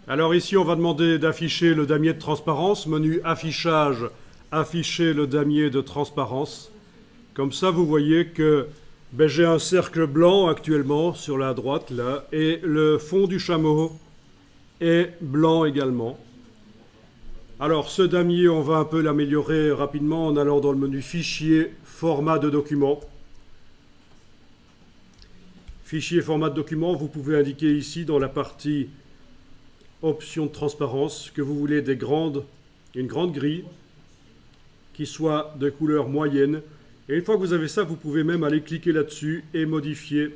Alors ici, on va demander d'afficher le damier de transparence. Menu affichage, afficher le damier de transparence. Comme ça, vous voyez que j'ai un cercle blanc actuellement sur la droite, là, et le fond du chameau est blanc également. Alors, ce damier, on va un peu l'améliorer rapidement en allant dans le menu Fichier, Format de document. Fichier, Format de document, vous pouvez indiquer ici dans la partie Options de transparence que vous voulez une grande grille qui soit de couleur moyenne. Et une fois que vous avez ça, vous pouvez même aller cliquer là-dessus et modifier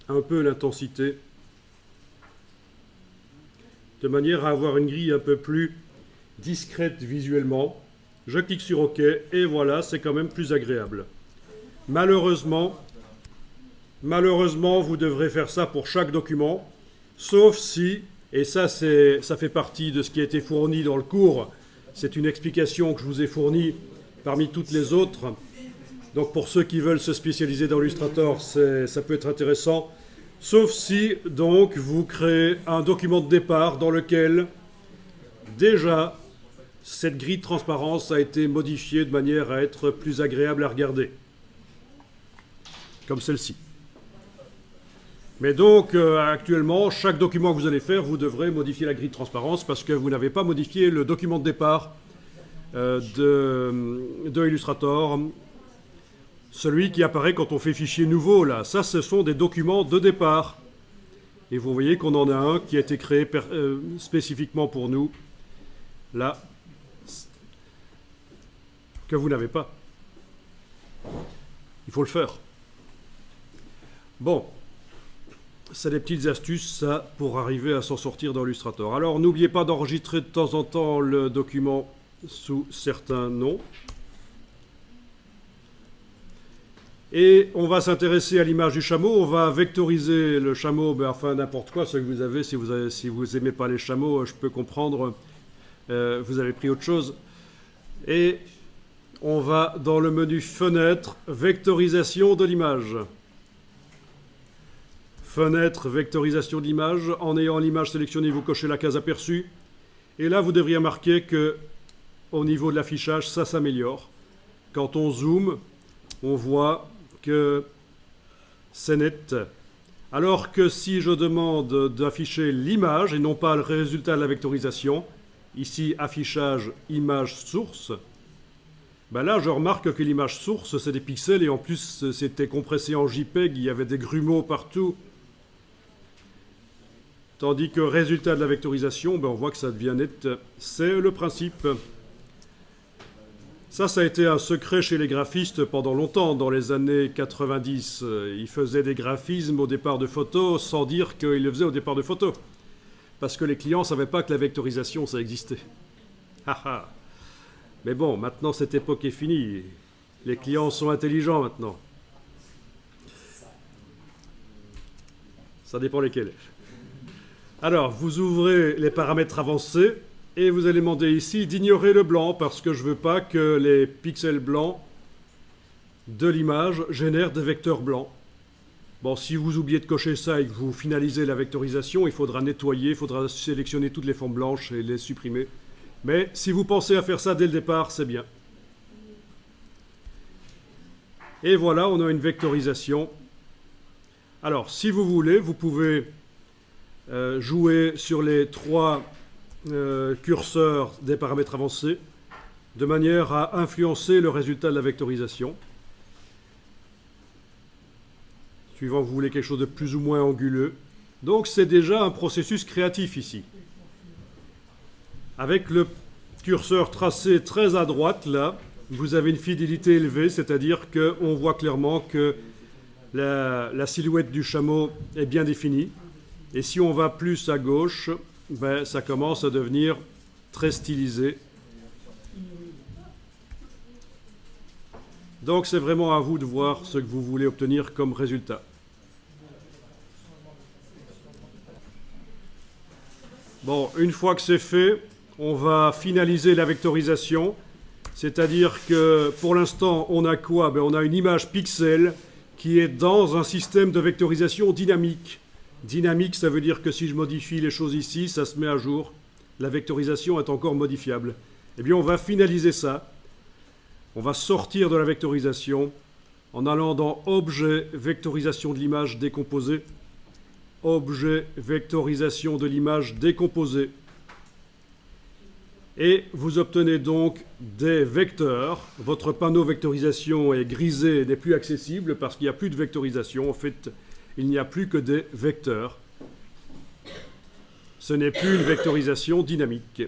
un peu l'intensité de manière à avoir une grille un peu plus discrète visuellement. Je clique sur OK et voilà, c'est quand même plus agréable. Malheureusement, vous devrez faire ça pour chaque document, sauf si, et ça fait partie de ce qui a été fourni dans le cours, c'est une explication que je vous ai fournie parmi toutes les autres. Donc pour ceux qui veulent se spécialiser dans Illustrator, ça peut être intéressant, sauf si donc vous créez un document de départ dans lequel déjà cette grille de transparence a été modifiée de manière à être plus agréable à regarder, comme celle-ci. Mais donc actuellement, chaque document que vous allez faire, vous devrez modifier la grille de transparence parce que vous n'avez pas modifié le document de départ de Illustrator. Celui qui apparaît quand on fait fichier nouveau, là, ça, ce sont des documents de départ. Et vous voyez qu'on en a un qui a été créé spécifiquement pour nous, là, que vous n'avez pas. Il faut le faire. Bon, c'est des petites astuces, ça, pour arriver à s'en sortir dans Illustrator. Alors, n'oubliez pas d'enregistrer de temps en temps le document sous certains noms. Et on va s'intéresser à l'image du chameau. On va vectoriser le chameau, enfin n'importe quoi, ce que vous avez. Si vous n'aimez pas les chameaux, je peux comprendre. Vous avez pris autre chose. Et on va dans le menu Fenêtre, Vectorisation de l'image. Fenêtre, Vectorisation de l'image. En ayant l'image sélectionnée, vous cochez la case aperçue. Et là, vous devriez remarquer que au niveau de l'affichage, ça s'améliore. Quand on zoome, on voit que c'est net. Alors que si je demande d'afficher l'image et non pas le résultat de la vectorisation, ici affichage image source, là je remarque que l'image source c'est des pixels et en plus c'était compressé en JPEG, il y avait des grumeaux partout. Tandis que résultat de la vectorisation, on voit que ça devient net. C'est le principe. Ça a été un secret chez les graphistes pendant longtemps, dans les années 90. Ils faisaient des graphismes au départ de photos sans dire qu'ils le faisaient au départ de photos. Parce que les clients ne savaient pas que la vectorisation, ça existait. Mais bon, maintenant cette époque est finie. Les clients sont intelligents maintenant. Ça dépend lesquels. Alors, vous ouvrez les paramètres avancés. Et vous allez demander ici d'ignorer le blanc parce que je ne veux pas que les pixels blancs de l'image génèrent des vecteurs blancs. Bon, si vous oubliez de cocher ça et que vous finalisez la vectorisation, il faudra nettoyer, il faudra sélectionner toutes les formes blanches et les supprimer. Mais si vous pensez à faire ça dès le départ, c'est bien. Et voilà, on a une vectorisation. Alors, si vous voulez, vous pouvez jouer sur les trois curseur des paramètres avancés de manière à influencer le résultat de la vectorisation. Suivant que vous voulez quelque chose de plus ou moins anguleux. Donc c'est déjà un processus créatif ici. Avec le curseur tracé très à droite, là, vous avez une fidélité élevée, c'est-à-dire qu'on voit clairement que la silhouette du chameau est bien définie. Et si on va plus à gauche, ça commence à devenir très stylisé. Donc c'est vraiment à vous de voir ce que vous voulez obtenir comme résultat. Bon, une fois que c'est fait, on va finaliser la vectorisation. C'est-à-dire que pour l'instant, on a quoi? On a une image pixel qui est dans un système de vectorisation dynamique. Dynamique, ça veut dire que si je modifie les choses ici, ça se met à jour. La vectorisation est encore modifiable. Eh bien, on va finaliser ça. On va sortir de la vectorisation en allant dans Objet, vectorisation de l'image décomposée. Objet, vectorisation de l'image décomposée. Et vous obtenez donc des vecteurs. Votre panneau vectorisation est grisé et n'est plus accessible parce qu'il n'y a plus de vectorisation. En fait, il n'y a plus que des vecteurs. Ce n'est plus une vectorisation dynamique.